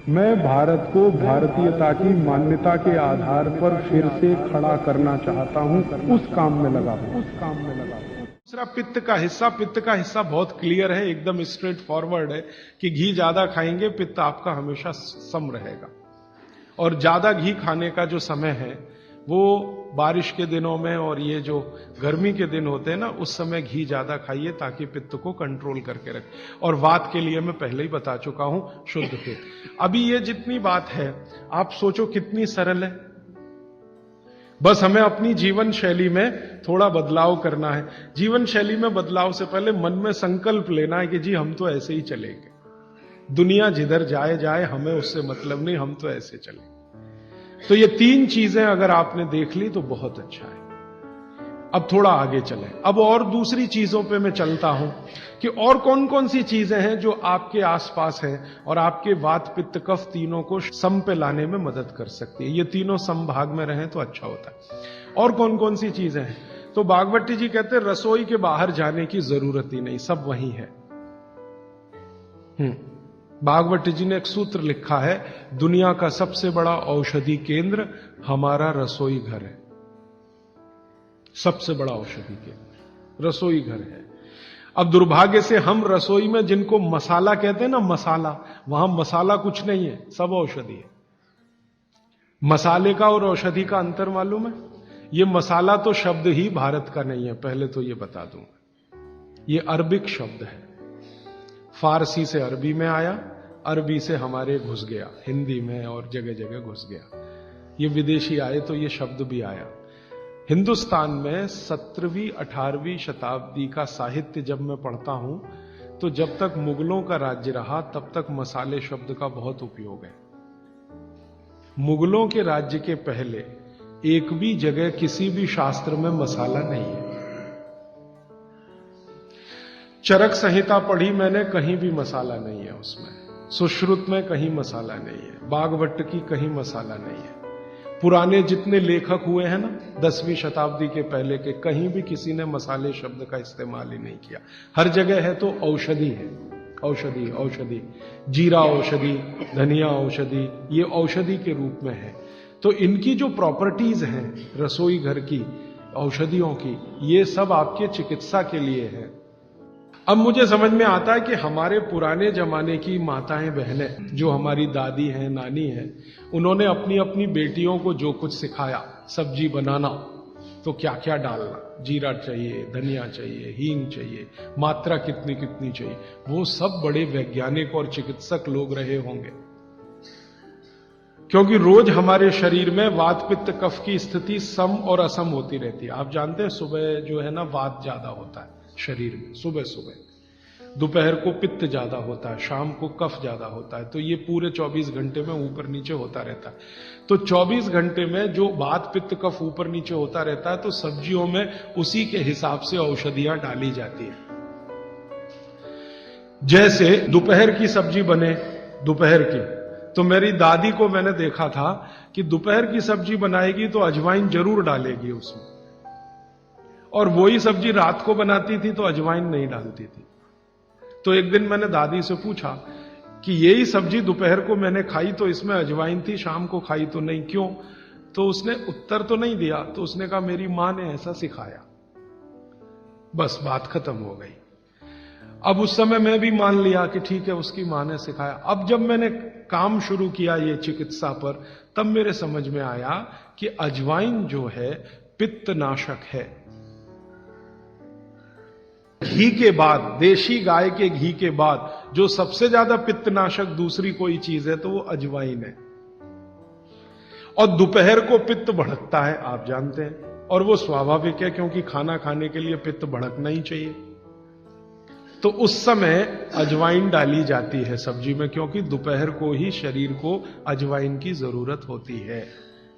मैं भारत को भारतीयता की मान्यता के आधार पर फिर से खड़ा करना चाहता हूं, उस काम में लगा हूं। दूसरा पित्त का हिस्सा बहुत क्लियर है, एकदम स्ट्रेट फॉरवर्ड है कि घी ज्यादा खाएंगे पित्त आपका हमेशा सम रहेगा। और ज्यादा घी खाने का जो समय है वो बारिश के दिनों में और ये जो गर्मी के दिन होते हैं ना, उस समय घी ज्यादा खाइए ताकि पित्त को कंट्रोल करके रखे। और वात के लिए मैं पहले ही बता चुका हूं, शुद्ध पित्त। अभी ये जितनी बात है आप सोचो कितनी सरल है, बस हमें अपनी जीवन शैली में थोड़ा बदलाव करना है। जीवन शैली में बदलाव से पहले मन में संकल्प लेना है कि जी हम तो ऐसे ही चलेंगे, दुनिया जिधर जाए जाए हमें उससे मतलब नहीं, हम तो ऐसे चलेंगे। तो ये तीन चीजें अगर आपने देख ली तो बहुत अच्छा है। अब थोड़ा आगे चलें, अब और दूसरी चीजों पे मैं चलता हूं कि और कौन कौन सी चीजें हैं जो आपके आसपास हैं और आपके वात पित्त कफ तीनों को सम पे लाने में मदद कर सकती है। ये तीनों समभाग में रहें तो अच्छा होता है। और कौन कौन सी चीजें हैं? तो भागवती जी कहते हैं रसोई के बाहर जाने की जरूरत ही नहीं, सब वहीं है। भागवती जी ने एक सूत्र लिखा है, दुनिया का सबसे बड़ा औषधि केंद्र हमारा रसोई घर है। सबसे बड़ा औषधि केंद्र रसोई घर है। अब दुर्भाग्य से हम रसोई में जिनको मसाला कहते हैं ना, मसाला, वहां मसाला कुछ नहीं है, सब औषधि है। मसाले का और औषधि का अंतर मालूम है? ये मसाला तो शब्द ही भारत का नहीं है, पहले तो ये बता दूंगा। ये अरबिक शब्द है, फारसी से अरबी में आया, अरबी से हमारे घुस गया, हिंदी में और जगह जगह घुस गया। ये विदेशी आए तो ये शब्द भी आया। हिंदुस्तान में 17वीं 18वीं शताब्दी का साहित्य जब मैं पढ़ता हूं तो जब तक मुगलों का राज्य रहा तब तक मसाले शब्द का बहुत उपयोग है। मुगलों के राज्य के पहले एक भी जगह किसी भी शास्त्र में मसाला नहीं है। चरक संहिता पढ़ी मैंने, कहीं भी मसाला नहीं है उसमें। सुश्रुत में कहीं मसाला नहीं है, बागवट की कहीं मसाला नहीं है। पुराने जितने लेखक हुए हैं ना 10वीं शताब्दी के पहले के, कहीं भी किसी ने मसाले शब्द का इस्तेमाल ही नहीं किया। हर जगह है तो औषधि है, औषधि औषधि, जीरा औषधि, धनिया औषधि, ये औषधि के रूप में है। तो इनकी जो प्रॉपर्टीज हैं रसोई घर की औषधियों की, ये सब आपके चिकित्सा के लिए है। अब मुझे समझ में आता है कि हमारे पुराने जमाने की माताएं बहनें, जो हमारी दादी हैं, नानी हैं, उन्होंने अपनी अपनी बेटियों को जो कुछ सिखाया, सब्जी बनाना तो क्या क्या डालना, जीरा चाहिए, धनिया चाहिए, हींग चाहिए, मात्रा कितनी कितनी चाहिए, वो सब बड़े वैज्ञानिक और चिकित्सक लोग रहे होंगे। क्योंकि रोज हमारे शरीर में वात पित्त कफ की स्थिति सम और असम होती रहती है। आप जानते हैं सुबह जो है ना वात ज्यादा होता है शरीर में, सुबह सुबह, दोपहर को पित्त ज्यादा होता है, शाम को कफ ज्यादा होता है। तो ये पूरे 24 घंटे में ऊपर नीचे होता रहता है। तो 24 घंटे में जो वात पित्त कफ ऊपर नीचे होता रहता है, तो सब्जियों में उसी के हिसाब से औषधियां डाली जाती है। जैसे दोपहर की सब्जी बने, दोपहर की, तो मेरी दादी को मैंने देखा था कि दोपहर की सब्जी बनाएगी तो अजवाइन जरूर डालेगी उसमें, और वही सब्जी रात को बनाती थी तो अजवाइन नहीं डालती थी। तो एक दिन मैंने दादी से पूछा कि यही सब्जी दोपहर को मैंने खाई तो इसमें अजवाइन थी, शाम को खाई तो नहीं, क्यों? तो उसने उत्तर तो नहीं दिया। तो उसने कहा मेरी मां ने ऐसा सिखाया। बस बात खत्म हो गई। अब उस समय मैं भी मान लिया कि ठीक है, उसकी मां ने सिखाया। अब जब मैंने काम शुरू किया ये चिकित्सा पर, तब मेरे समझ में आया कि अजवाइन जो है पित्तनाशक है। घी के बाद, देशी गाय के घी के बाद जो सबसे ज्यादा पित्तनाशक दूसरी कोई चीज है तो वो अजवाइन है। और दोपहर को पित्त भड़कता है, आप जानते हैं, और वो स्वाभाविक है क्योंकि खाना खाने के लिए पित्त भड़कना ही चाहिए। तो उस समय अजवाइन डाली जाती है सब्जी में, क्योंकि दोपहर को ही शरीर को अजवाइन की जरूरत होती है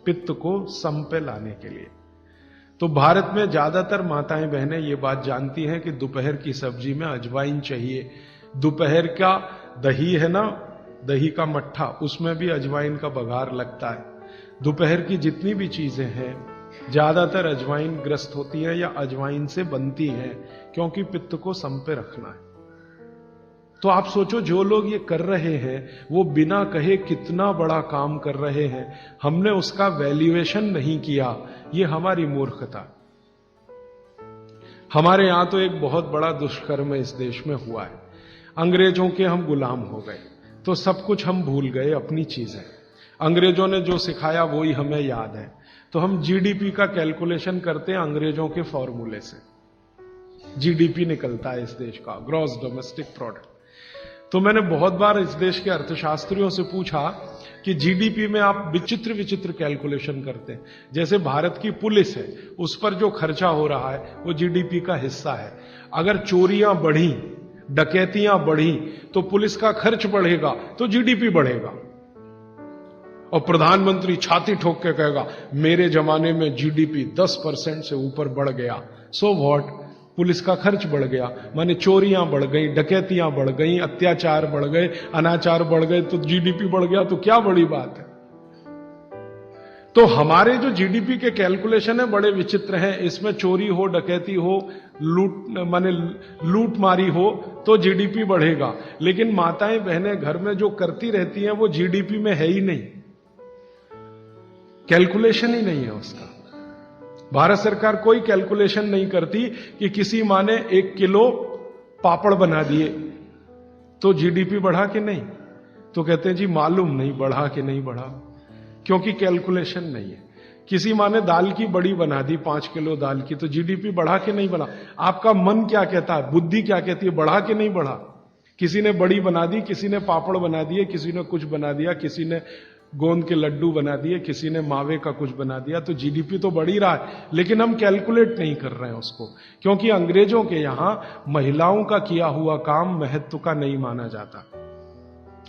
पित्त को सम पे लाने के लिए। तो भारत में ज्यादातर माताएं बहनें ये बात जानती हैं कि दोपहर की सब्जी में अजवाइन चाहिए। दोपहर का दही है ना, दही का मट्ठा, उसमें भी अजवाइन का बघार लगता है। दोपहर की जितनी भी चीजें हैं ज्यादातर अजवाइन ग्रस्त होती है या अजवाइन से बनती है, क्योंकि पित्त को सम पे रखना है। तो आप सोचो जो लोग ये कर रहे हैं वो बिना कहे कितना बड़ा काम कर रहे हैं, हमने उसका वैल्यूएशन नहीं किया, ये हमारी मूर्खता। हमारे यहां तो एक बहुत बड़ा दुष्कर्म इस देश में हुआ है। अंग्रेजों के हम गुलाम हो गए तो सब कुछ हम भूल गए, अपनी चीजें। अंग्रेजों ने जो सिखाया वही हमें याद है, तो हम जीडीपी का कैलकुलेशन करते हैं अंग्रेजों के फॉर्मूले से। जीडीपी निकलता है इस देश का, ग्रॉस डोमेस्टिक प्रोडक्ट। तो मैंने बहुत बार इस देश के अर्थशास्त्रियों से पूछा कि जीडीपी में आप विचित्र विचित्र कैलकुलेशन करते हैं। जैसे भारत की पुलिस है, उस पर जो खर्चा हो रहा है वो जीडीपी का हिस्सा है। अगर चोरियां बढ़ी, डकैतियां बढ़ी तो पुलिस का खर्च बढ़ेगा तो जीडीपी बढ़ेगा। और प्रधानमंत्री छाती ठोक के कहेगा मेरे जमाने में जीडीपी 10% से ऊपर बढ़ गया। सो व्हाट, पुलिस का खर्च बढ़ गया, माने चोरियां बढ़ गई, डकैतियां बढ़ गई, अत्याचार बढ़ गए, अनाचार बढ़ गए तो जीडीपी बढ़ गया, तो क्या बड़ी बात है। तो हमारे जो जीडीपी के कैलकुलेशन है बड़े विचित्र हैं। इसमें चोरी हो, डकैती हो, लूट मारी हो तो जीडीपी बढ़ेगा, लेकिन माताएं बहनें घर में जो करती रहती हैं वो जीडीपी में है ही नहीं, कैलकुलेशन ही नहीं है उसका। भारत सरकार कोई कैलकुलेशन नहीं करती कि किसी माँ ने 1 किलो पापड़ बना दिए तो जीडीपी बढ़ा कि नहीं, तो कहते हैं जी मालूम नहीं बढ़ा कि नहीं बढ़ा, क्योंकि कैलकुलेशन नहीं है। किसी माँ ने दाल की बड़ी बना दी 5 किलो दाल की, तो जीडीपी बढ़ा कि नहीं बढ़ा। आपका मन क्या कहता है, बुद्धि क्या कहती है, बढ़ा कि नहीं बढ़ा। किसी ने बड़ी बना दी, किसी ने पापड़ बना दिए, किसी ने कुछ बना दिया, किसी ने गोंद के लड्डू बना दिए, किसी ने मावे का कुछ बना दिया, तो जीडीपी तो बढ़ ही रहा है, लेकिन हम कैलकुलेट नहीं कर रहे हैं उसको, क्योंकि अंग्रेजों के यहां महिलाओं का किया हुआ काम महत्व का नहीं माना जाता।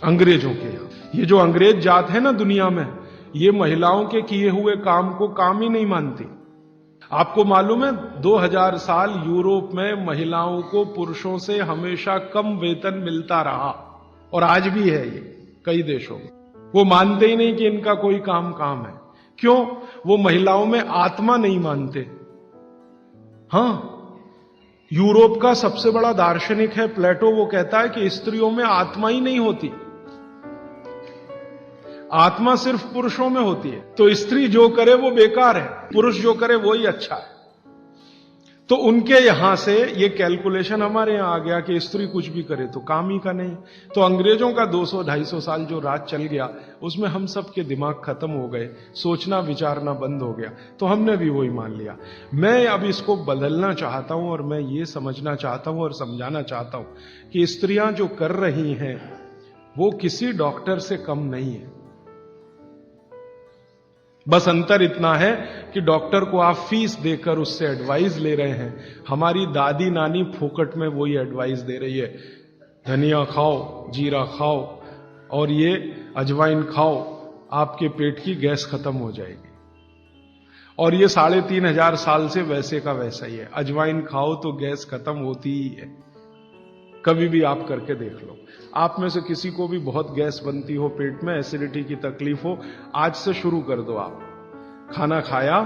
अंग्रेजों के यहां ये जो अंग्रेज जात है ना दुनिया में, ये महिलाओं के किए हुए काम को काम ही नहीं मानती। आपको मालूम है 2000 साल यूरोप में महिलाओं को पुरुषों से हमेशा कम वेतन मिलता रहा, और आज भी है ये कई देशों में। वो मानते ही नहीं कि इनका कोई काम है। क्यों? वो महिलाओं में आत्मा नहीं मानते। हां, यूरोप का सबसे बड़ा दार्शनिक है प्लेटो, वो कहता है कि स्त्रियों में आत्मा ही नहीं होती, आत्मा सिर्फ पुरुषों में होती है। तो स्त्री जो करे वो बेकार है, पुरुष जो करे वो ही अच्छा है। तो उनके यहां से ये कैलकुलेशन हमारे यहां आ गया कि स्त्री कुछ भी करे तो काम ही का नहीं। तो अंग्रेजों का 200-250 साल जो राज चल गया उसमें हम सब के दिमाग खत्म हो गए, सोचना विचारना बंद हो गया, तो हमने भी वही मान लिया। मैं अब इसको बदलना चाहता हूं और मैं ये समझना चाहता हूं और समझाना चाहता हूं कि स्त्रियां जो कर रही हैं वो किसी डॉक्टर से कम नहीं है। बस अंतर इतना है कि डॉक्टर को आप फीस देकर उससे एडवाइस ले रहे हैं, हमारी दादी नानी फोकट में वही एडवाइस दे रही है, धनिया खाओ, जीरा खाओ और ये अजवाइन खाओ, आपके पेट की गैस खत्म हो जाएगी। और ये 3500 साल से वैसे का वैसा ही है, अजवाइन खाओ तो गैस खत्म होती ही है। कभी भी आप करके देख लो। आप में से किसी को भी बहुत गैस बनती हो, पेट में एसिडिटी की तकलीफ हो, आज से शुरू कर दो। आप खाना खाया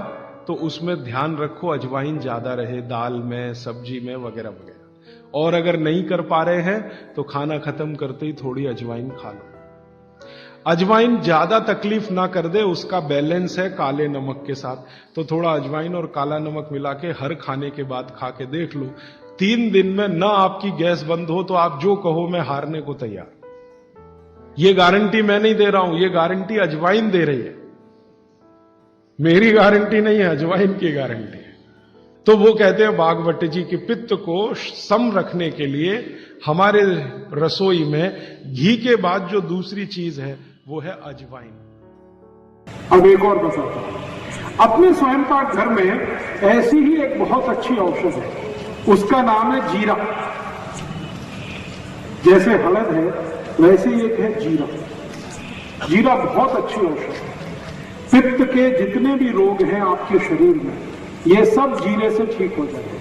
तो उसमें ध्यान रखो अजवाइन ज्यादा रहे, दाल में, सब्जी में, वगैरह वगैरह। और अगर नहीं कर पा रहे हैं तो खाना खत्म करते ही थोड़ी अजवाइन खा लो। अजवाइन ज्यादा तकलीफ ना कर दे, उसका बैलेंस है काले नमक के साथ, तो थोड़ा अजवाइन और काला नमक मिला के हर खाने के बाद खा के देख लो। 3 दिन में ना आपकी गैस बंद हो तो आप जो कहो मैं हारने को तैयार। ये गारंटी मैं नहीं दे रहा हूं, ये गारंटी अजवाइन दे रही है, मेरी गारंटी नहीं है, अजवाइन की गारंटी है। तो वो कहते हैं भागवत जी कि पित्त को सम रखने के लिए हमारे रसोई में घी के बाद जो दूसरी चीज है वो है अजवाइन। अब एक और बताता हूं, अपने स्वयं पाक घर में ऐसी ही एक बहुत अच्छी औषध है, उसका नाम है जीरा। जैसे हलद है वैसे ही एक है जीरा। जीरा बहुत अच्छी औषध है। पित्त के जितने भी रोग हैं आपके शरीर में, ये सब जीरे से ठीक हो जाएंगे।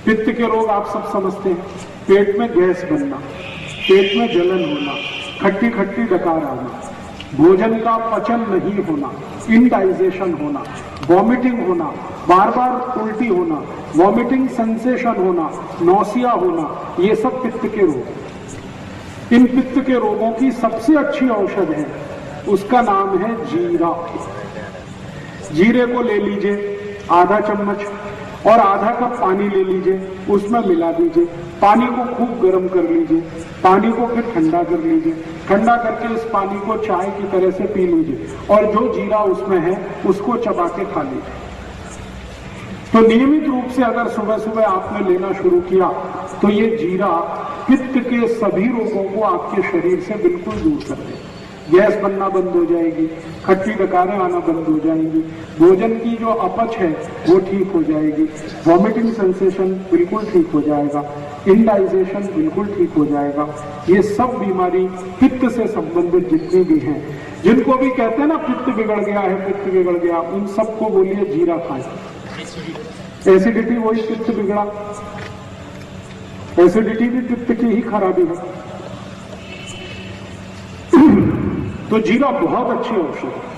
पित्त के रोग आप सब समझते हैं, पेट में गैस बनना, पेट में जलन होना, खट्टी खट्टी डकार आना, भोजन का पचन नहीं होना, इंडाइजेशन होना, वॉमिटिंग होना, बार बार उल्टी होना, वॉमिटिंग सेंसेशन होना, नौसिया होना, ये सब पित्त के रोग। इन पित्त के रोगों की सबसे अच्छी औषध है, उसका नाम है जीरा। जीरे को ले लीजिए आधा चम्मच और आधा कप पानी ले लीजिए, उसमें मिला दीजिए। पानी को खूब गर्म कर लीजिए, पानी को फिर ठंडा कर लीजिए। ठंडा करके इस पानी को चाय की तरह से पी लीजिए और जो जीरा उसमें है उसको चबा के खा लीजिए। तो नियमित रूप से अगर सुबह सुबह आपने लेना शुरू किया तो ये जीरा पित्त के सभी रोगों को आपके शरीर से बिल्कुल दूर कर देगा। गैस बनना बंद हो जाएगी, खट्टी डकारें आना बंद हो जाएंगी, भोजन की जो अपच है वो ठीक हो जाएगी, वॉमिटिंग सेंसेशन बिल्कुल ठीक हो जाएगा, इंडाइजेशन बिल्कुल ठीक हो जाएगा। ये सब बीमारी पित्त से संबंधित जितनी भी हैं, जिनको भी कहते हैं ना पित्त बिगड़ गया है, पित्त बिगड़ गया, उन सबको बोलिए जीरा खाएं। एसिडिटी वही पित्त बिगड़ा, एसिडिटी भी पित्त की ही खराबी है। तो जीरा बहुत अच्छी औषधि है।